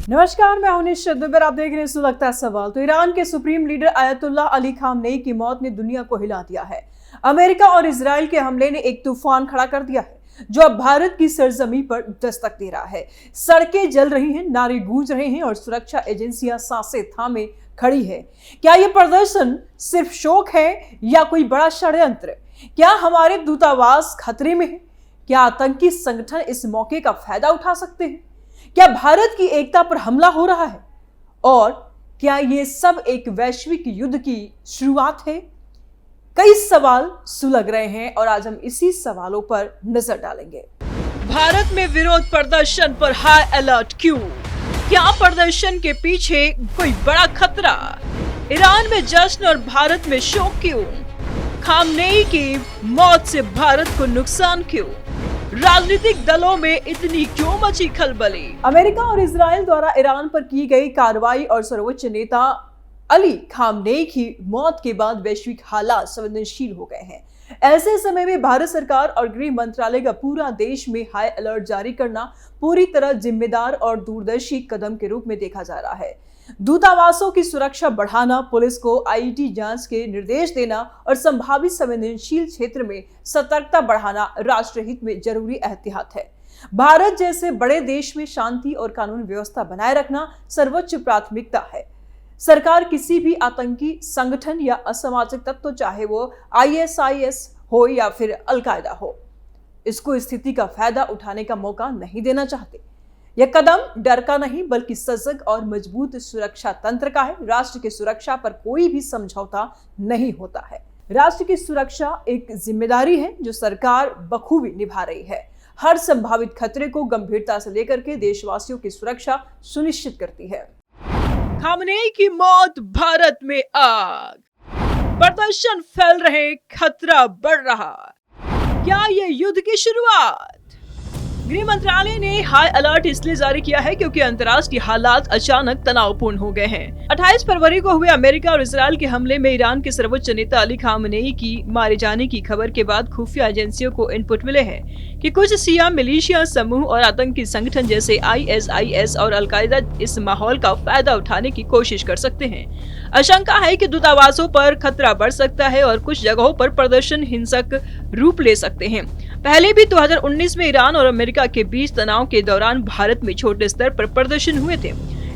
नमस्कार, मैं हूं निश्चित दुबे। आप देख रहे हैं सुलगता सवाल। तो ईरान के supreme leader Ayatollah Ali Khamenei की मौत ने दुनिया को हिला दिया है। अमेरिका और इजराइल के हमले ने एक तूफान खड़ा कर दिया है जो अब भारत की सरजमी पर दस्तक दे रहा है। सड़कें जल रही हैं, नारे गूंज रहे हैं और सुरक्षा एजेंसियां सांसें थामे खड़ी है। क्या ये प्रदर्शन सिर्फ शौक है या कोई बड़ा षड्यंत्र? क्या हमारे दूतावास खतरे में है? क्या आतंकी संगठन इस मौके का फायदा उठा सकते हैं? क्या भारत की एकता पर हमला हो रहा है? और क्या ये सब एक वैश्विक युद्ध की शुरुआत है? कई सवाल सुलग रहे हैं और आज हम इसी सवालों पर नजर डालेंगे। भारत में विरोध प्रदर्शन पर हाई अलर्ट क्यों? क्या प्रदर्शन के पीछे कोई बड़ा खतरा? ईरान में जश्न और भारत में शोक क्यों? खामनेई की मौत से भारत को नुकसान क्यों? राजनीतिक दलों में इतनी क्यों मची खलबली? अमेरिका और इजराइल द्वारा ईरान पर की गई कार्रवाई और सर्वोच्च नेता अली खामनेई की मौत के बाद वैश्विक हालात संवेदनशील हो गए हैं। ऐसे समय में भारत सरकार और गृह मंत्रालय का पूरा देश में हाई अलर्ट जारी करना पूरी तरह जिम्मेदार और दूरदर्शी कदम के रूप में देखा जा रहा है। दूतावासों की सुरक्षा बढ़ाना, पुलिस को आईटी जांच के निर्देश देना और संभावित संवेदनशील क्षेत्र में सतर्कता बढ़ाना राष्ट्रहित में जरूरी एहतियात है। भारत जैसे बड़े देश में शांति और कानून व्यवस्था बनाए रखना सर्वोच्च प्राथमिकता है। सरकार किसी भी आतंकी संगठन या असामाजिक तत्व, चाहे वो आईएसआईएस हो या फिर अलकायदा हो, इसको स्थिति का फायदा उठाने का मौका नहीं देना चाहते। यह कदम डर का नहीं बल्कि सजग और मजबूत सुरक्षा तंत्र का है। राष्ट्र की सुरक्षा पर कोई भी समझौता नहीं होता है। राष्ट्र की सुरक्षा एक जिम्मेदारी है जो सरकार बखूबी निभा रही है। हर संभावित खतरे को गंभीरता से लेकर के देशवासियों की सुरक्षा सुनिश्चित करती है। खामनेई की मौत, भारत में आग, प्रदर्शन फैल रहे, खतरा बढ़ रहा। क्या ये युद्ध की शुरुआत? गृह मंत्रालय ने हाई अलर्ट इसलिए जारी किया है क्योंकि अंतर्राष्ट्रीय हालात अचानक तनावपूर्ण हो गए हैं। 28 फरवरी को हुए अमेरिका और इजराइल के हमले में ईरान के सर्वोच्च नेता अली खामनेई की मारे जाने की खबर के बाद खुफिया एजेंसियों को इनपुट मिले हैं कि कुछ शिया मिलिशिया समूह और आतंकी संगठन जैसे आईएसआईएस और अलकायदा इस माहौल का फायदा उठाने की कोशिश कर सकते हैं। आशंका है कि दूतावासों पर खतरा बढ़ सकता है और कुछ जगहों पर प्रदर्शन हिंसक रूप ले सकते हैं। पहले भी 2019 में ईरान और अमेरिका के बीच तनाव के दौरान भारत में छोटे स्तर पर प्रदर्शन हुए थे,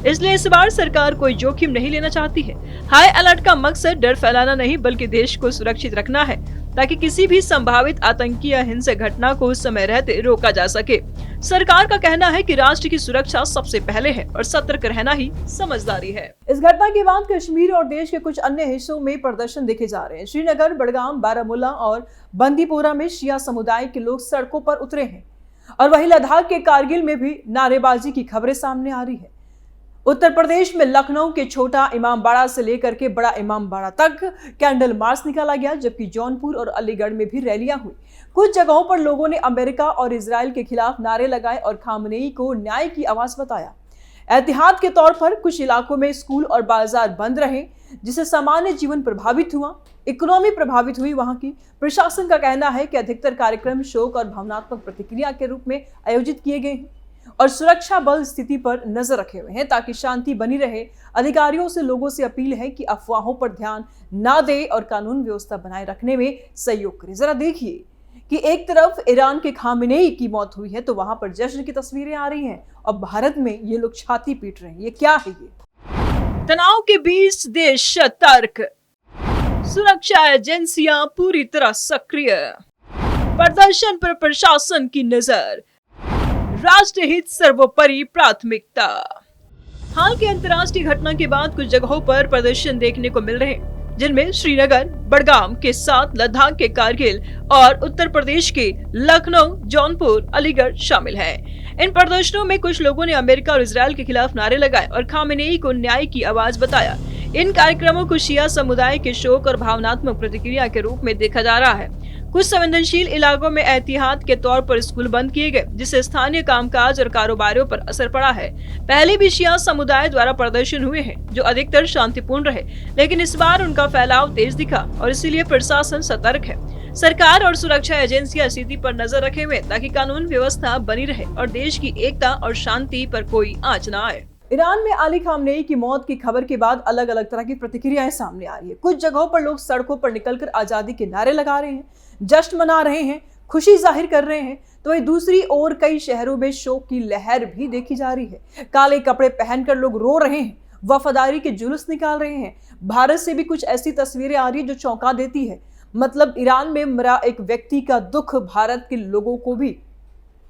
इसलिए इस बार सरकार कोई जोखिम नहीं लेना चाहती है। हाई अलर्ट का मकसद डर फैलाना नहीं बल्कि देश को सुरक्षित रखना है ताकि किसी भी संभावित आतंकी या हिंसक घटना को समय रहते रोका जा सके। सरकार का कहना है कि राष्ट्र की सुरक्षा सबसे पहले है और सतर्क रहना ही समझदारी है। इस घटना के बाद कश्मीर और देश के कुछ अन्य हिस्सों में प्रदर्शन देखे जा रहे हैं। श्रीनगर, बड़गाम, बारामूला और बंदीपोरा में शिया समुदाय के लोग सड़कों पर उतरे हैं और वहीं लद्दाख के कारगिल में भी नारेबाजी की खबरें सामने आ रही है। उत्तर प्रदेश में लखनऊ के छोटा इमामबाड़ा से लेकर के बड़ा इमामबाड़ा तक कैंडल मार्च निकाला गया, जबकि जौनपुर और अलीगढ़ में भी रैलियां हुई। कुछ जगहों पर लोगों ने अमेरिका और इजराइल के खिलाफ नारे लगाए और खामनेई को न्याय की आवाज बताया। एहतियात के तौर पर कुछ इलाकों में स्कूल और बाजार बंद रहे, जिससे सामान्य जीवन प्रभावित हुआ, इकोनॉमी प्रभावित हुई। वहां की प्रशासन का कहना है कि अधिकतर कार्यक्रम शोक और भावनात्मक प्रतिक्रिया के रूप में आयोजित किए गए हैं और सुरक्षा बल स्थिति पर नजर रखे हुए हैं ताकि शांति बनी रहे। अधिकारियों से लोगों से अपील है कि अफवाहों पर ध्यान ना दे और कानून व्यवस्था बनाए रखने में सहयोग करें। जरा देखिए कि एक तरफ ईरान के खामनेई की मौत हुई है तो वहां पर जश्न की तस्वीरें आ रही हैं और भारत में ये लोग छाती पीट रहे हैं। ये क्या है? ये तनाव के बीच देश सतर्क, सुरक्षा एजेंसियां पूरी तरह सक्रिय, प्रदर्शन पर प्रशासन की नजर, राष्ट्रहित सर्वोपरि प्राथमिकता। हाल की अंतर्राष्ट्रीय घटना के बाद कुछ जगहों पर प्रदर्शन देखने को मिल रहे हैं, जिनमें श्रीनगर, बड़गाम के साथ लद्दाख के कारगिल और उत्तर प्रदेश के लखनऊ, जौनपुर, अलीगढ़ शामिल हैं। इन प्रदर्शनों में कुछ लोगों ने अमेरिका और इजराइल के खिलाफ नारे लगाए और खामनेई को न्याय की आवाज बताया। इन कार्यक्रमों को शिया समुदाय के शोक और भावनात्मक प्रतिक्रिया के रूप में देखा जा रहा है। कुछ संवेदनशील इलाकों में एहतियात के तौर पर स्कूल बंद किए गए, जिससे स्थानीय कामकाज और कारोबारियों पर असर पड़ा है। पहले भी शिया समुदाय द्वारा प्रदर्शन हुए हैं जो अधिकतर शांतिपूर्ण रहे, लेकिन इस बार उनका फैलाव तेज दिखा और इसीलिए प्रशासन सतर्क है। सरकार और सुरक्षा एजेंसियां स्थिति पर नजर रखे हुए ताकि कानून व्यवस्था बनी रहे और देश की एकता और शांति पर कोई आंच न आए। ईरान में अली खामनेई की मौत की खबर के बाद अलग अलग तरह की प्रतिक्रियाएं सामने आ रही है। कुछ जगहों पर लोग सड़कों पर निकलकर आजादी के नारे लगा रहे हैं, जश्न मना रहे हैं, खुशी जाहिर कर रहे हैं, तो वहीं दूसरी ओर कई शहरों में शोक की लहर भी देखी जा रही है। काले कपड़े पहनकर लोग रो रहे हैं, वफादारी के जुलूस निकाल रहे हैं। भारत से भी कुछ ऐसी तस्वीरें आ रही है जो चौंका देती है। मतलब ईरान में मरा एक व्यक्ति का दुख भारत के लोगों को भी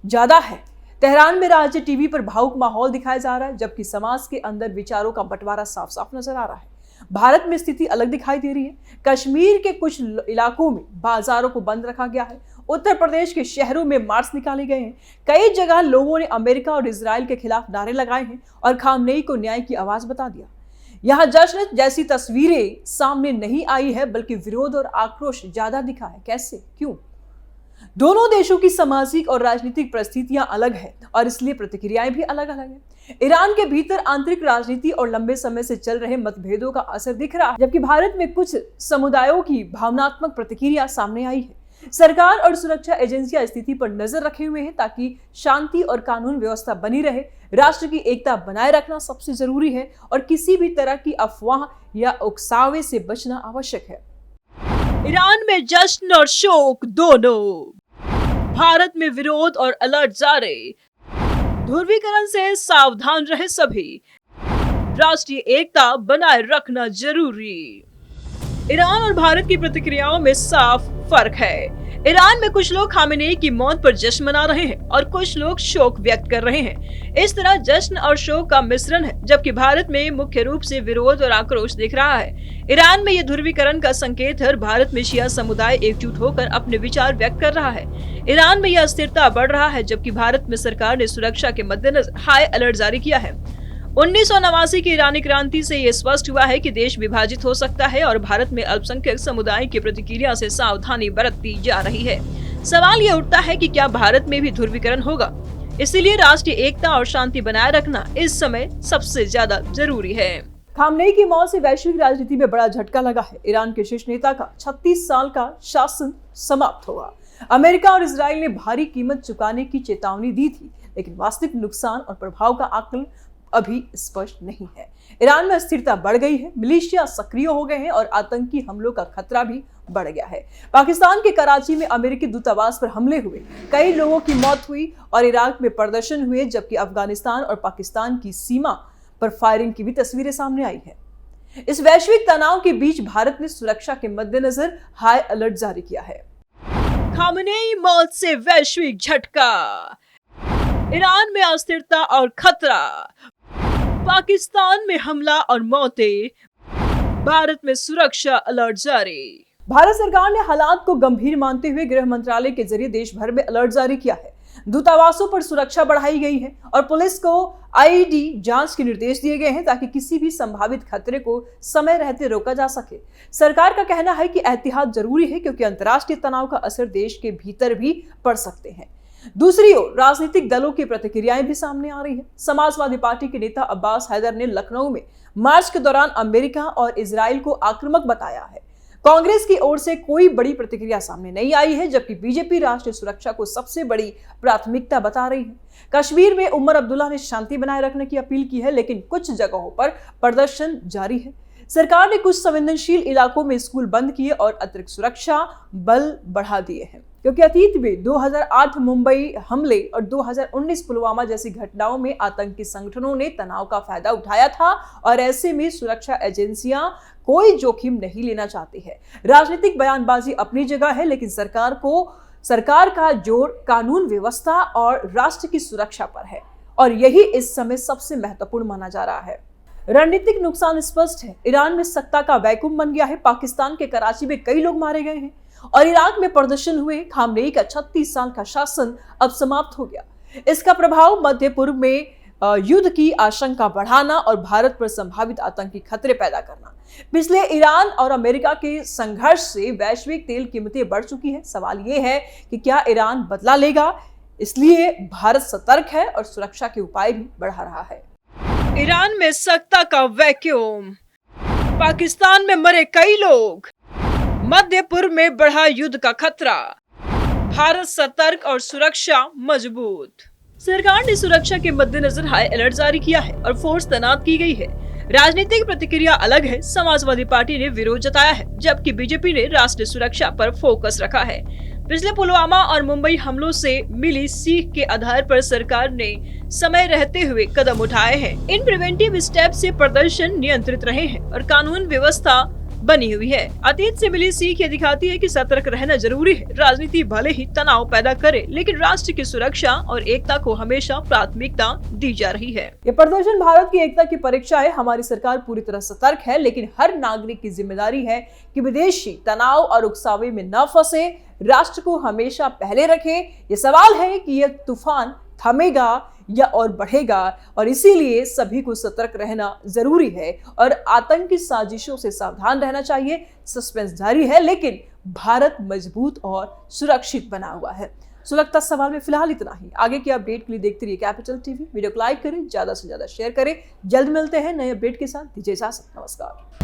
ज्यादा है। तेहरान में राज्य टीवी पर भावुक माहौल दिखाया जा रहा है, जबकि समाज के अंदर विचारों का बंटवारा साफ साफ नजर आ रहा है। भारत में स्थिति अलग दिखाई दे रही है। कश्मीर के कुछ इलाकों में बाजारों को बंद रखा गया है। उत्तर प्रदेश के शहरों में मार्च निकाले गए हैं। कई जगह लोगों ने अमेरिका और इजराइल के खिलाफ नारे लगाए हैं और खामनेई को न्याय की आवाज बता दिया। यहाँ जश्न जैसी तस्वीरें सामने नहीं आई है, बल्कि विरोध और आक्रोश ज्यादा दिखा है। कैसे, क्यों? दोनों देशों की सामाजिक और राजनीतिक परिस्थितियां अलग है और इसलिए प्रतिक्रियाएं भी अलग अलग है। ईरान के भीतर आंतरिक राजनीति और लंबे समय से चल रहे मतभेदों का असर दिख रहा है, जबकि भारत में कुछ समुदायों की भावनात्मक प्रतिक्रिया सामने आई है। सरकार और सुरक्षा एजेंसियां स्थिति पर नजर रखे हुए हैं ताकि शांति और कानून व्यवस्था बनी रहे। राष्ट्र की एकता बनाए रखना सबसे जरूरी है और किसी भी तरह की अफवाह या उकसावे से बचना आवश्यक है। ईरान में जश्न और शोक दोनों, भारत में विरोध और अलर्ट जारी। ध्रुवीकरण से सावधान रहे सभी, राष्ट्रीय एकता बनाए रखना जरूरी। ईरान और भारत की प्रतिक्रियाओं में साफ फर्क है। ईरान में कुछ लोग खामेनेई की मौत पर जश्न मना रहे हैं और कुछ लोग शोक व्यक्त कर रहे हैं। इस तरह जश्न और शोक का मिश्रण है, जबकि भारत में मुख्य रूप से विरोध और आक्रोश दिख रहा है। ईरान में यह ध्रुवीकरण का संकेत है और भारत में शिया समुदाय एकजुट होकर अपने विचार व्यक्त कर रहा है। ईरान में यह अस्थिरता बढ़ रहा है, जबकि भारत में सरकार ने सुरक्षा के मद्देनजर हाई अलर्ट जारी किया है। 1989 की ईरानी क्रांति से ये स्पष्ट हुआ है कि देश विभाजित हो सकता है और भारत में अल्पसंख्यक समुदाय की प्रतिक्रिया से सावधानी बरतती जा रही है। सवाल ये उठता है कि क्या भारत में भी ध्रुवीकरण होगा? इसीलिए राष्ट्रीय एकता और शांति बनाए रखना इस समय सबसे ज्यादा जरूरी है। खामनेई की मौत से वैश्विक राजनीति में बड़ा झटका लगा है। ईरान के शीर्ष नेता का 36 साल का शासन समाप्त होगा। अमेरिका और इजराइल ने भारी कीमत चुकाने की चेतावनी दी थी, लेकिन वास्तविक नुकसान और प्रभाव का आकलन अभी स्पष्ट नहीं है। ईरान में अस्थिरता बढ़ गई है, मिलिशिया सक्रिय हो गए हैं और आतंकी हमलों का खतरा भी बढ़ गया है। पाकिस्तान के कराची में अमेरिकी दूतावास पर हमले हुए, कई लोगों की मौत हुई और इराक में प्रदर्शन हुए, जबकि अफगानिस्तान और पाकिस्तान की सीमा पर फायरिंग की भी तस्वीरें सामने आई है। इस वैश्विक तनाव के बीच भारत ने सुरक्षा के मद्देनजर हाई अलर्ट जारी किया है। खामेनेई मौत से वैश्विक झटका, ईरान में अस्थिरता और खतरा, पाकिस्तान में हमला और मौतें, भारत में सुरक्षा अलर्ट जारी। भारत सरकार ने हालात को गंभीर मानते हुए गृह मंत्रालय के जरिए देश भर में अलर्ट जारी किया है। दूतावासों पर सुरक्षा बढ़ाई गई है और पुलिस को आईडी जांच के निर्देश दिए गए हैं ताकि किसी भी संभावित खतरे को समय रहते रोका जा सके। सरकार का कहना है कि एहतियात जरूरी है क्योंकि अंतर्राष्ट्रीय तनाव का असर देश के भीतर भी पड़ सकते हैं। दूसरी ओर राजनीतिक दलों की प्रतिक्रियाएं भी सामने आ रही है। समाजवादी पार्टी के नेता अब्बास हैदर ने लखनऊ में मार्च के दौरान अमेरिका और इजराइल को आक्रामक बताया है। कांग्रेस की ओर से कोई बड़ी प्रतिक्रिया सामने नहीं आई है, जबकि बीजेपी राष्ट्रीय सुरक्षा को सबसे बड़ी प्राथमिकता बता रही है। कश्मीर में उमर अब्दुल्ला ने शांति बनाए रखने की अपील की है, लेकिन कुछ जगहों पर प्रदर्शन जारी है। सरकार ने कुछ संवेदनशील इलाकों में स्कूल बंद किए और अतिरिक्त सुरक्षा बल बढ़ा दिए हैं, क्योंकि अतीत में 2008 मुंबई हमले और 2019 पुलवामा जैसी घटनाओं में आतंकी संगठनों ने तनाव का फायदा उठाया था और ऐसे में सुरक्षा एजेंसियां कोई जोखिम नहीं लेना चाहती है। राजनीतिक बयानबाजी अपनी जगह है, लेकिन सरकार का जोर कानून व्यवस्था और राष्ट्र की सुरक्षा पर है और यही इस समय सबसे महत्वपूर्ण माना जा रहा है। रणनीतिक नुकसान स्पष्ट है। ईरान में सत्ता का वैक्यूम बन गया है। पाकिस्तान के कराची में कई लोग मारे गए हैं और इराक में प्रदर्शन हुए। खामनेई का 36 साल का शासन अब समाप्त हो गया। इसका प्रभाव मध्य पूर्व में युद्ध की आशंका बढ़ाना और भारत पर संभावित आतंकी खतरे पैदा करना। पिछले ईरान और अमेरिका के संघर्ष से वैश्विक तेल कीमतें बढ़ चुकी है। सवाल यह है कि क्या ईरान बदला लेगा? इसलिए भारत सतर्क है और सुरक्षा के उपाय भी बढ़ा रहा है। ईरान में सत्ता का वैक्यूम, पाकिस्तान में मरे कई लोग, मध्य पूर्व में बढ़ा युद्ध का खतरा, भारत सतर्क और सुरक्षा मजबूत। सरकार ने सुरक्षा के मद्देनजर हाई अलर्ट जारी किया है और फोर्स तैनात की गई है। राजनीतिक प्रतिक्रिया अलग है। समाजवादी पार्टी ने विरोध जताया है, जबकि बीजेपी ने राष्ट्रीय सुरक्षा पर फोकस रखा है। पिछले पुलवामा और मुंबई हमलों से मिली सीख के आधार पर सरकार ने समय रहते हुए कदम उठाए हैं। इन प्रिवेंटिव स्टेप से प्रदर्शन नियंत्रित रहे हैं और कानून व्यवस्था बनी हुई है। अतीत से मिली सीख ये दिखाती है कि सतर्क रहना जरूरी है। राजनीति भले ही तनाव पैदा करे, लेकिन राष्ट्र की सुरक्षा और एकता को हमेशा प्राथमिकता दी जा रही है। ये प्रदर्शन भारत की एकता की परीक्षा है। हमारी सरकार पूरी तरह सतर्क है, लेकिन हर नागरिक की जिम्मेदारी है कि विदेशी तनाव और उकसावे में न फंसे, राष्ट्र को हमेशा पहले रखे। ये सवाल है कि यह तूफान थमेगा या और बढ़ेगा, और इसीलिए सभी को सतर्क रहना जरूरी है और आतंकी साजिशों से सावधान रहना चाहिए। सस्पेंस जारी है, लेकिन भारत मजबूत और सुरक्षित बना हुआ है। सुलगता सवाल में फिलहाल इतना ही। आगे की अपडेट के लिए देखते रहिए कैपिटल टीवी। वीडियो को लाइक करें, ज्यादा से ज्यादा शेयर करें। जल्द मिलते हैं नए अपडेट के साथ। दीजिए इजाजत। नमस्कार।